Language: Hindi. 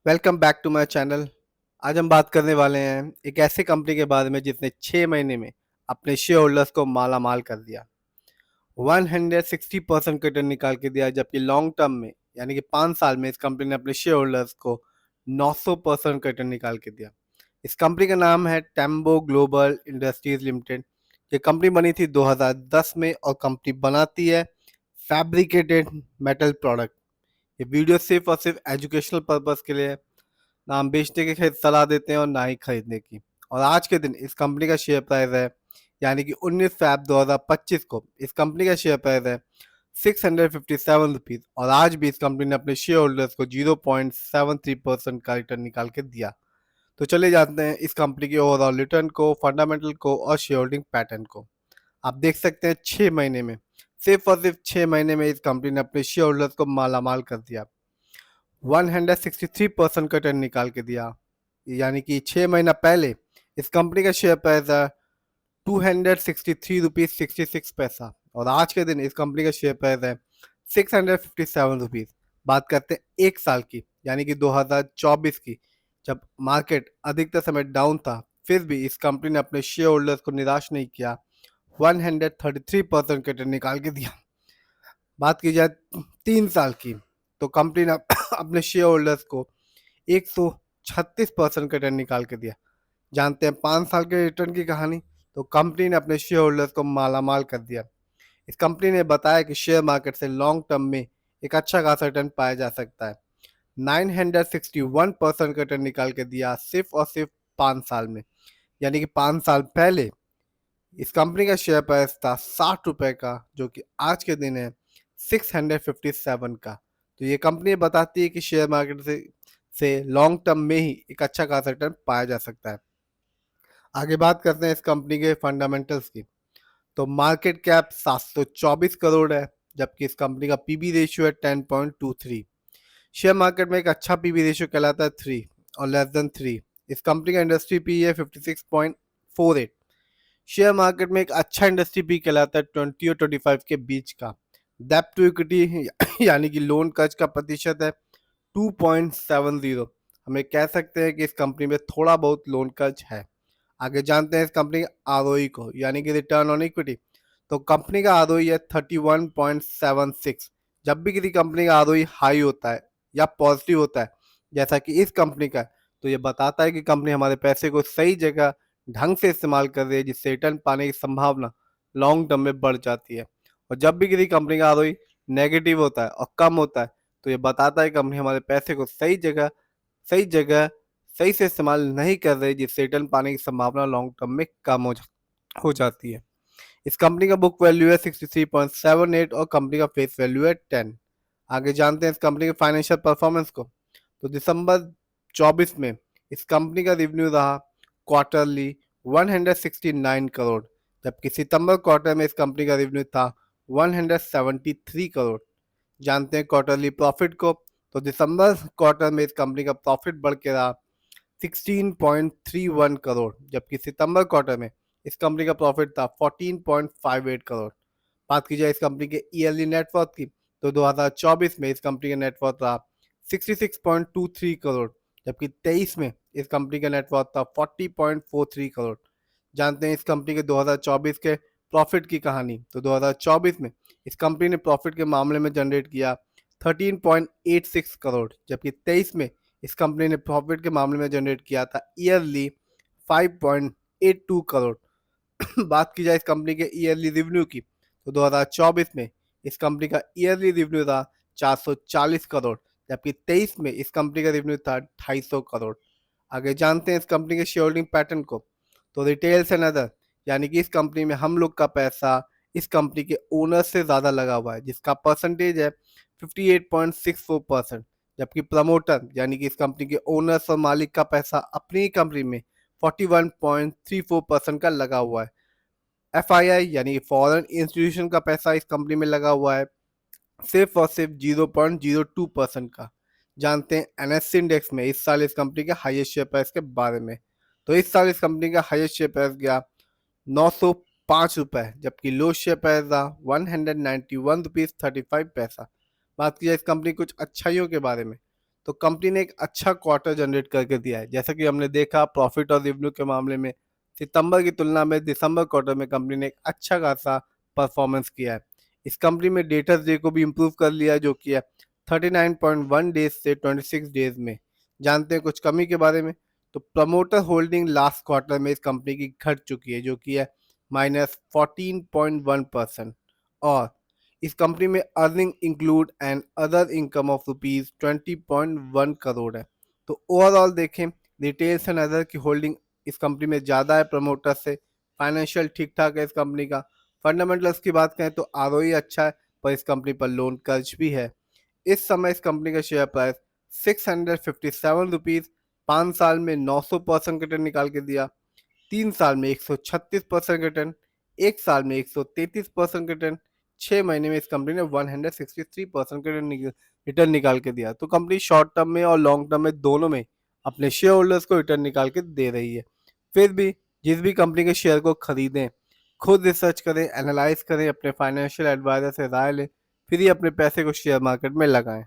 Welcome back to my channel. आज हम बात करने वाले हैं एक ऐसे कंपनी के बारे में जिसने 6 महीने में अपने शेयर होल्डर्स को माला माल कर दिया। 160% रिटर्न निकाल के दिया, जबकि लॉन्ग टर्म में यानी कि 5 साल में इस कंपनी ने अपने शेयर होल्डर्स को 900% रिटर्न निकाल के दिया। इस कंपनी का नाम है टेम्बो ग्लोबल इंडस्ट्रीज लिमिटेड। ये कंपनी बनी थी 2010 में और कंपनी बनाती है फैब्रिकेटेड मेटल प्रोडक्ट। ये वीडियो सिर्फ और सिर्फ एजुकेशनल पर्पस के लिए है। ना हम बेचने की सलाह देते हैं और ना ही खरीदने की। और आज के दिन इस कंपनी का शेयर प्राइस है, यानी कि 19 फ़रवरी 2025 को इस कंपनी का शेयर प्राइस है 657 रुपीज़। और आज भी इस कंपनी ने अपने शेयर होल्डर्स को 0.73% का रिटर्न निकाल के दिया। तो चले जाते हैं इस कंपनी के ओवरऑल रिटर्न को, फंडामेंटल को और शेयर होल्डिंग पैटर्न को। आप देख सकते हैं 6 महीने में, सिर्फ और सिर्फ 6 महीने में इस कंपनी ने अपने शेयर होल्डर्स को मालामाल कर दिया। 163% का रिटर्न निकाल के दिया। यानी कि 6 महीना पहले इस कंपनी का शेयर प्राइस था 263 रुपीज 66 पैसा, और आज के दिन इस कंपनी का शेयर प्राइस है 657 रुपीज। बात करते हैं एक साल की, यानी कि 2024 की, जब मार्केट अधिकतर समय डाउन था, फिर भी इस कंपनी ने अपने शेयर होल्डर्स को निराश नहीं किया। 133% का रिटर्न निकाल के दिया। बात की जाए 3 साल की, तो कंपनी ने अपने शेयर होल्डर्स को 136% का रिटर्न निकाल के दिया। जानते हैं 5 साल के रिटर्न की कहानी। तो कंपनी ने अपने शेयर होल्डर्स को मालामाल कर दिया। इस कंपनी ने बताया कि शेयर मार्केट से लॉन्ग टर्म में एक अच्छा खासा रिटर्न पाया जा सकता है। 961% का रिटर्न निकाल के दिया सिर्फ और सिर्फ 5 साल में। यानी कि 5 साल पहले इस कंपनी का शेयर प्राइस था 60 रुपए का, जो कि आज के दिन है 657 का। तो ये कंपनी बताती है कि शेयर मार्केट से लॉन्ग टर्म में ही एक अच्छा खासा रिटर्न पाया जा सकता है। आगे बात करते हैं इस कंपनी के फंडामेंटल्स की। तो मार्केट कैप 724 करोड़ है, जबकि इस कंपनी का पीबी रेशियो है 10.23। शेयर मार्केट में एक अच्छा पीबी रेशियो कहलाता है 3 और लेस देन 3। इस कंपनी का इंडस्ट्री पी है 56.48। शेयर मार्केट में एक अच्छा इंडस्ट्री पी कहलाता है 20 और 25 के बीच का। डेप्ट टू इक्विटी यानी कि लोन कर्ज का प्रतिशत है 2.70। हम ये कह सकते हैं कि इस कंपनी में थोड़ा बहुत लोन कर्ज है। आगे जानते हैं इस कंपनी के आरओई को, यानी कि रिटर्न ऑन इक्विटी। तो कंपनी का आरओई है 31.76। जब भी किसी कंपनी का आरओई हाई होता है या पॉजिटिव होता है, जैसा कि इस कंपनी का है, तो ये बताता है कि कंपनी हमारे पैसे को सही जगह ढंग से इस्तेमाल कर रही है, जिससे रिटर्न पाने की संभावना लॉन्ग टर्म में बढ़ जाती है। और जब भी किसी कंपनी का आरओई नेगेटिव होता है और कम होता है, तो ये बताता है कि कंपनी हमारे पैसे को सही जगह सही से इस्तेमाल नहीं कर रही, जिससे रिटर्न पाने की संभावना लॉन्ग टर्म में कम हो जाती है। इस कंपनी का बुक वैल्यू है 63.78 और कंपनी का फेस वैल्यू है 10। आगे जानते हैं इस कंपनी के फाइनेंशियल परफॉर्मेंस को। तो दिसंबर 24 में इस कंपनी का रिवेन्यू रहा क्वार्टरली 169 करोड़, जबकि सितंबर क्वार्टर में इस कंपनी का रिवेन्यू था 173 करोड़। जानते हैं क्वार्टरली प्रॉफिट को। तो दिसंबर क्वार्टर में इस कंपनी का प्रॉफिट बढ़ के रहा 16.31 करोड़, जबकि सितंबर क्वार्टर में इस कंपनी का प्रॉफिट था 14.58 करोड़। बात की जाए इस कंपनी के ईयरली नेटवर्थ की, तो 2024 में इस कंपनी का नेटवर्थ था 66.23 करोड़, जबकि 23 में इस कंपनी का नेटवर्थ था 40.43 करोड़। जानते हैं इस कंपनी के 2024 के प्रॉफिट की कहानी। तो 2024 में इस कंपनी ने प्रॉफिट के मामले में जनरेट किया 13.86 करोड़, जबकि 23 में इस कंपनी ने प्रॉफिट के मामले में जनरेट किया था ईयरली 5.82 करोड़। बात की जाए इस कंपनी के ईयरली रिवेन्यू की, तो 2024 में इस कंपनी का ईयरली रिवेन्यू था 440 करोड़, जबकि 23 में इस कंपनी का रिवेन्यू था 250 करोड़। आगे जानते हैं इस कंपनी के शेयर होल्डिंग पैटर्न को। तो रिटेल्स एंड अदर, यानी कि इस कंपनी में हम लोग का पैसा इस कंपनी के ओनर से ज़्यादा लगा हुआ है, जिसका परसेंटेज है 58.64%। जबकि प्रमोटर, यानी कि इस कंपनी के ओनर्स और मालिक का पैसा अपनी कंपनी में 41.34% का लगा हुआ है। एफआईआई यानी कि फॉरेन इंस्टीट्यूशन का पैसा इस कंपनी में लगा हुआ है सिर्फ और सिर्फ 0.02% का। जानते हैं एनएससी इंडेक्स में इस साल इस कंपनी के हाईएस्ट शेयर प्राइस के बारे में। तो इस साल इस कंपनी का हाईएस्ट शेयर प्राइस गया 905 रुपए, जबकि लो शेयर प्राइस था 191 रुपीज 35 पैसा। बात की जाए इस कंपनी कुछ अच्छाइयों के बारे में, तो कंपनी ने एक अच्छा क्वार्टर जनरेट करके दिया है। जैसा कि हमने देखा प्रॉफिट और रेवेन्यू के मामले में सितंबर की तुलना में दिसंबर क्वार्टर में कंपनी ने एक अच्छा खासा परफॉर्मेंस किया है। इस कंपनी में डेटर्स डे को भी इम्प्रूव कर लिया है, जो कि है 39.1 डेज से 26 डेज में। जानते हैं कुछ कमी के बारे में। तो प्रमोटर होल्डिंग लास्ट क्वार्टर में इस कंपनी की घट चुकी है, जो कि है -14.1%। और इस कंपनी में earning include and other income of rupees 20.1 crore है। तो ओवरऑल देखें, रिटेल्स एंड अदर की होल्डिंग इस कंपनी में ज़्यादा है प्रमोटर से। फाइनेंशियल ठीक ठाक है इस कंपनी का। फंडामेंटल्स की बात करें तो आरओई अच्छा है, पर इस कंपनी पर लोन कर्ज भी है। इस समय इस कंपनी का शेयर प्राइस 657 रुपीज़, 5 साल में 900% रिटर्न निकाल के दिया, 3 साल में 136% रिटर्न, 1 साल में 133% रिटर्न, 6 महीने में इस कंपनी ने 163% रिटर्न निकाल के दिया। तो कंपनी शॉर्ट टर्म में और लॉन्ग टर्म में दोनों में अपने शेयर होल्डर्स को रिटर्न निकाल के दे रही है। फिर भी जिस भी कंपनी के शेयर को खरीदें, खुद रिसर्च करें, एनालाइज करें, अपने फाइनेंशियल एडवाइजर से राय लें, फिर ही अपने पैसे को शेयर मार्केट में लगाएं।